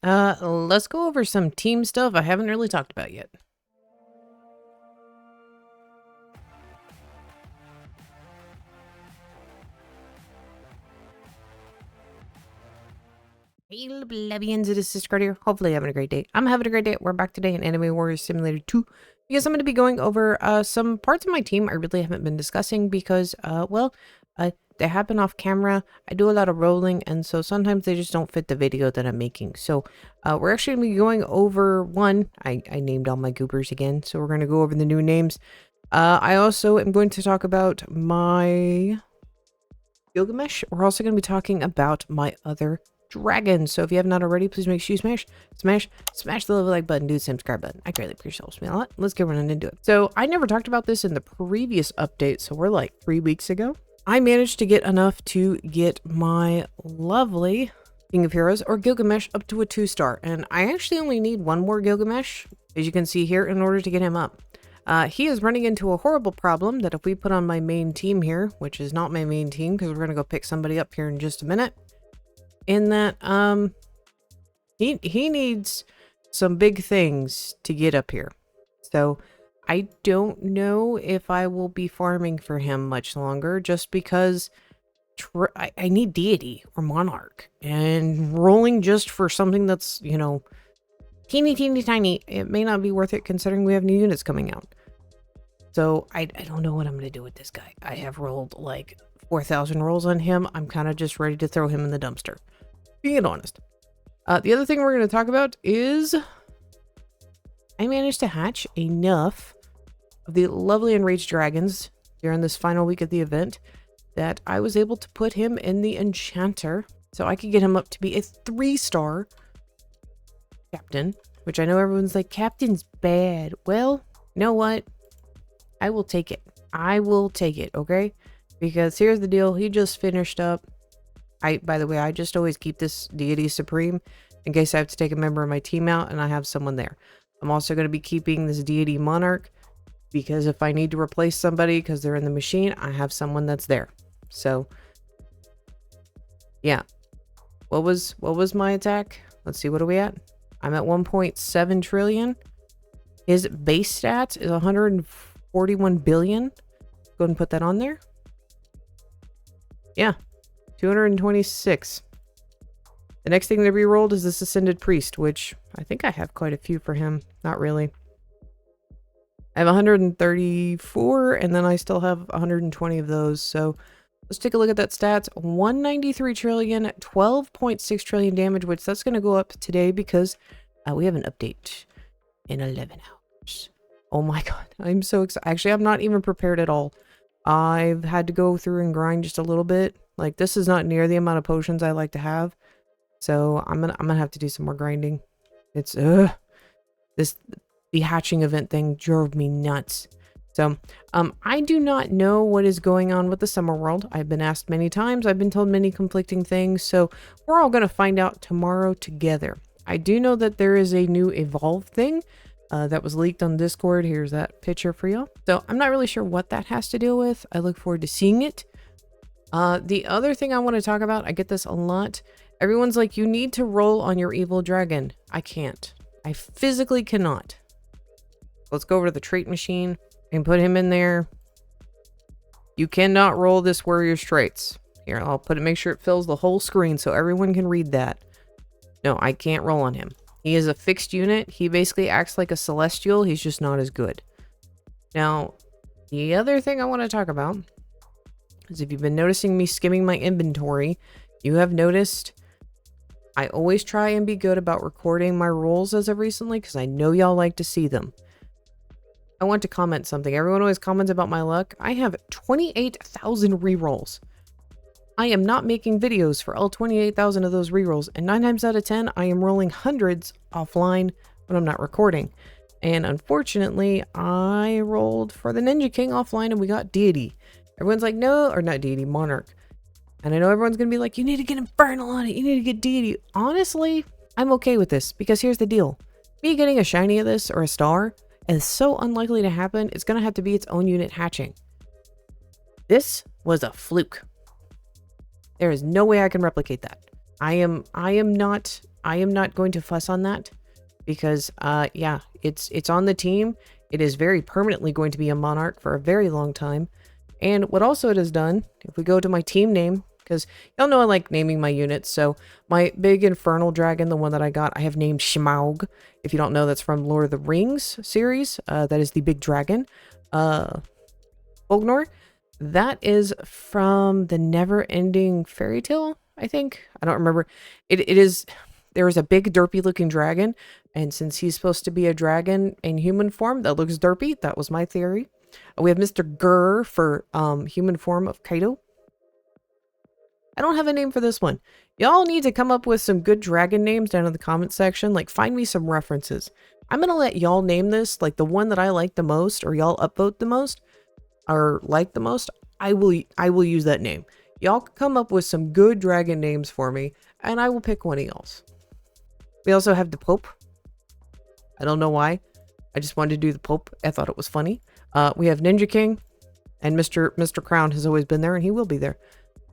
Let's go over some team stuff I haven't really talked about yet. Hey, plebeians, it is Discord here. Hopefully you're having a great day. I'm having a great day. We're back today in Anime Warriors Simulator 2 because I'm going to be going over some parts of my team I really haven't been discussing because, they happen off camera. I do a lot of rolling, and so sometimes they just don't fit the video that I'm making. So we're actually going to be going over one. I named all my goobers again, so we're going to go over the new names. I also am going to talk about my Gilgamesh. We're also going to be talking about my other dragons. So if you have not already, please make sure you smash the like button, do the subscribe button. I greatly appreciate it. Helps me a lot. Let's get running into it. So I never talked about this in the previous update, so we're like 3 weeks ago. I managed to get enough to get my lovely King of Heroes, or Gilgamesh, up to a 2-star. And I actually only need one more Gilgamesh, as you can see here, in order to get him up. He is running into a horrible problem that if we put on my main team here, which is not my main team, because we're going to go pick somebody up here in just a minute, in that, he needs some big things to get up here. So I don't know if I will be farming for him much longer, just because I need deity or monarch, and rolling just for something that's, you know, teeny tiny, it may not be worth it considering we have new units coming out. So I don't know what I'm going to do with this guy. I have rolled like 4,000 rolls on him. I'm kind of just ready to throw him in the dumpster, being honest. The other thing we're going to talk about is I managed to hatch enough of the lovely enraged dragons during this final week of the event that I was able to put him in the enchanter, so I could get him up to be a 3-star captain, which I know everyone's like, captain's bad. Well, you know what? I will take it. I will take it, okay? Because here's the deal. He just finished up. By the way, I just always keep this deity supreme in case I have to take a member of my team out and I have someone there. I'm also going to be keeping this deity monarch because if I need to replace somebody because they're in the machine, I have someone that's there. So, yeah. What was my attack? Let's see, what are we at? I'm at 1.7 trillion. His base stats is 141 billion. Go ahead and put that on there. Yeah, 226. The next thing to be rolled is this Ascended Priest, which I think I have quite a few for him. Not really. I have 134, and then I still have 120 of those. So let's take a look at that stats. 193 trillion, 12.6 trillion damage, which that's going to go up today because we have an update in 11 hours. Oh my god, I'm so excited. Actually, I'm not even prepared at all. I've had to go through and grind just a little bit. Like, this is not near the amount of potions I like to have. So I'm gonna have to do some more grinding. It's the hatching event thing drove me nuts. So I do not know what is going on with the summer world. I've been asked many times. I've been told many conflicting things. So we're all gonna find out tomorrow together. I do know that there is a new evolve thing that was leaked on Discord. Here's that picture for y'all. So I'm not really sure what that has to do with. I look forward to seeing it. The other thing I want to talk about, I get this a lot. Everyone's like, you need to roll on your evil dragon. I can't. I physically cannot. Let's go over to the trait machine and put him in there. You cannot roll this warrior's traits. Here, I'll put it, make sure it fills the whole screen so everyone can read that. No, I can't roll on him. He is a fixed unit. He basically acts like a celestial. He's just not as good. Now, the other thing I want to talk about is if you've been noticing me skimming my inventory, you have noticed I always try and be good about recording my rolls as of recently because I know y'all like to see them. I want to comment something. Everyone always comments about my luck. I have 28,000 rerolls. I am not making videos for all 28,000 of those rerolls, and 9 times out of 10, I am rolling hundreds offline when I'm not recording. And unfortunately, I rolled for the Ninja King offline and we got deity. Everyone's like, no, or not deity, monarch. And I know everyone's going to be like, you need to get infernal on it. You need to get deity. Honestly, I'm okay with this because here's the deal. Me getting a shiny of this or a star is so unlikely to happen. It's going to have to be its own unit hatching. This was a fluke. There is no way I can replicate that. I am not going to fuss on that because yeah, it's on the team. It is very permanently going to be a monarch for a very long time. And what also it has done, if we go to my team name, because y'all know I like naming my units, so my big infernal dragon, the one that I got, I have named Smaug. If you don't know, that's from Lord of the Rings series. That is the big dragon. Bognor. That is from the Never-Ending Fairy Tale, I think. I don't remember. It is... There is a big derpy looking dragon, and since he's supposed to be a dragon in human form that looks derpy, that was my theory. We have Mr. Gurr for human form of Kaido. I don't have a name for this one. Y'all need to come up with some good dragon names down in the comment section. Like, find me some references. I'm gonna let y'all name this, like the one that I like the most, or y'all upvote the most, or like the most. I will use that name. Y'all come up with some good dragon names for me, and I will pick one of y'all's. We also have the Pope. I don't know why. I just wanted to do the Pope. I thought it was funny. We have Ninja King, and Mr. Crown has always been there, and he will be there.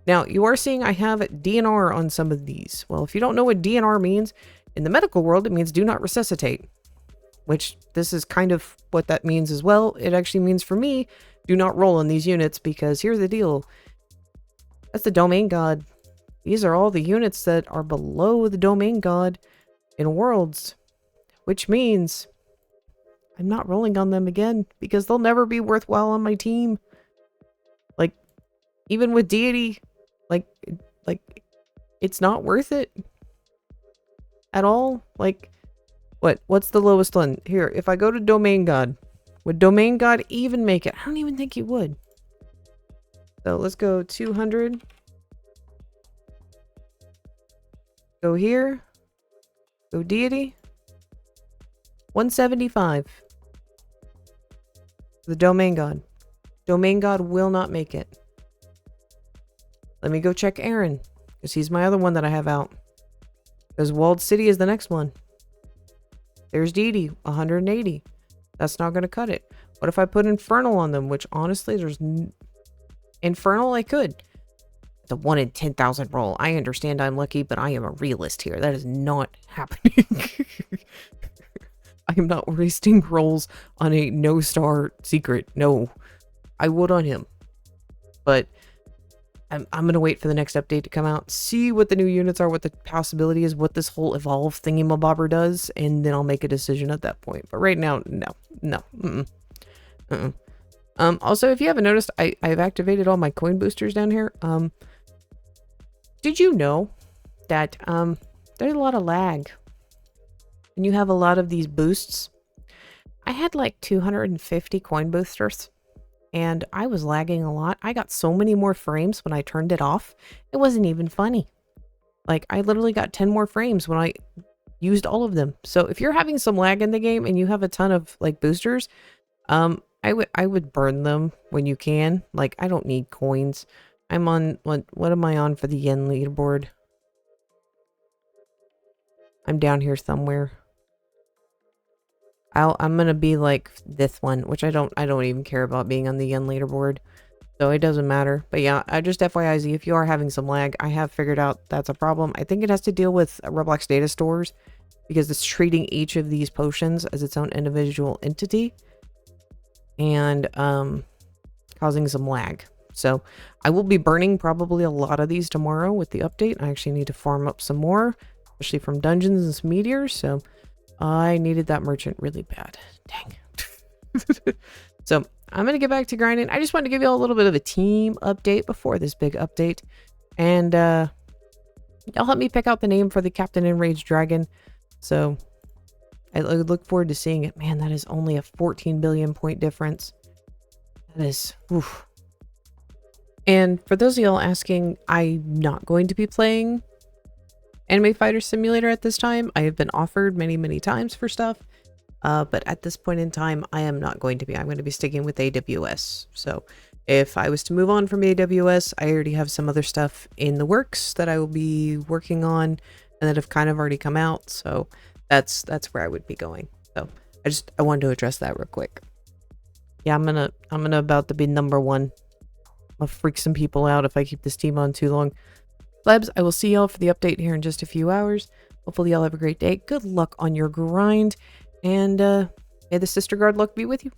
Now, you are seeing I have DNR on some of these. Well, if you don't know what DNR means, in the medical world, it means do not resuscitate. Which, this is kind of what that means as well. It actually means, for me, do not roll on these units, because here's the deal. That's the domain god. These are all the units that are below the domain god in worlds, which means I'm not rolling on them again because they'll never be worthwhile on my team. Like, even with deity, like it's not worth it at all. Like, what's the lowest one here? If I go to domain god, would domain god even make it? I don't even think he would. So let's go 200. Go here. Go deity. 175. The domain god. Domain god will not make it. Let me go check Aaron, because he's my other one that I have out. Because Walled City is the next one. There's deity, 180. That's not going to cut it. What if I put Infernal on them? Which, honestly, there's... Infernal, I could. It's a 1 in 10,000 roll. I understand I'm lucky, but I am a realist here. That is not happening. I am not wasting rolls on a no-star secret. No. I would on him. But I'm going to wait for the next update to come out, see what the new units are, what the possibility is, what this whole evolve thingy-mabobber does, and then I'll make a decision at that point. But right now, no. Also, if you haven't noticed, I've activated all my coin boosters down here. Did you know that there's a lot of lag when you have a lot of these boosts? I had like 250 coin boosters, and I was lagging a lot. I got so many more frames when I turned it off. It wasn't even funny. Like, I literally got 10 more frames when I used all of them. So if you're having some lag in the game and you have a ton of like boosters, I would burn them when you can. Like, I don't need coins. I'm on, what am I on for the yen leaderboard? I'm down here somewhere. I'm gonna be like this one, which I don't even care about being on the yen leaderboard. So it doesn't matter. But yeah, I just FYIZ, if you are having some lag, I have figured out that's a problem. I think it has to deal with Roblox data stores, because it's treating each of these potions as its own individual entity, and causing some lag. So I will be burning probably a lot of these tomorrow with the update. I actually need to farm up some more, especially from dungeons and some meteors. So I needed that merchant really bad. Dang. So I'm going to get back to grinding. I just wanted to give you all a little bit of a team update before this big update. And y'all help me pick out the name for the Captain Enraged Dragon. So I look forward to seeing it. Man, that is only a 14 billion point difference. That is... oof. And for those of y'all asking, I'm not going to be playing Anime Fighter Simulator at this time. I have been offered many, many times for stuff. But at this point in time, I am not going to be. I'm going to be sticking with AWS. So if I was to move on from AWS, I already have some other stuff in the works that I will be working on and that have kind of already come out. So that's where I would be going. So I wanted to address that real quick. Yeah, I'm gonna about to be number one. I'll freak some people out if I keep this team on too long. Plebs, I will see y'all for the update here in just a few hours. Hopefully y'all have a great day. Good luck on your grind. And may the sister guard luck be with you.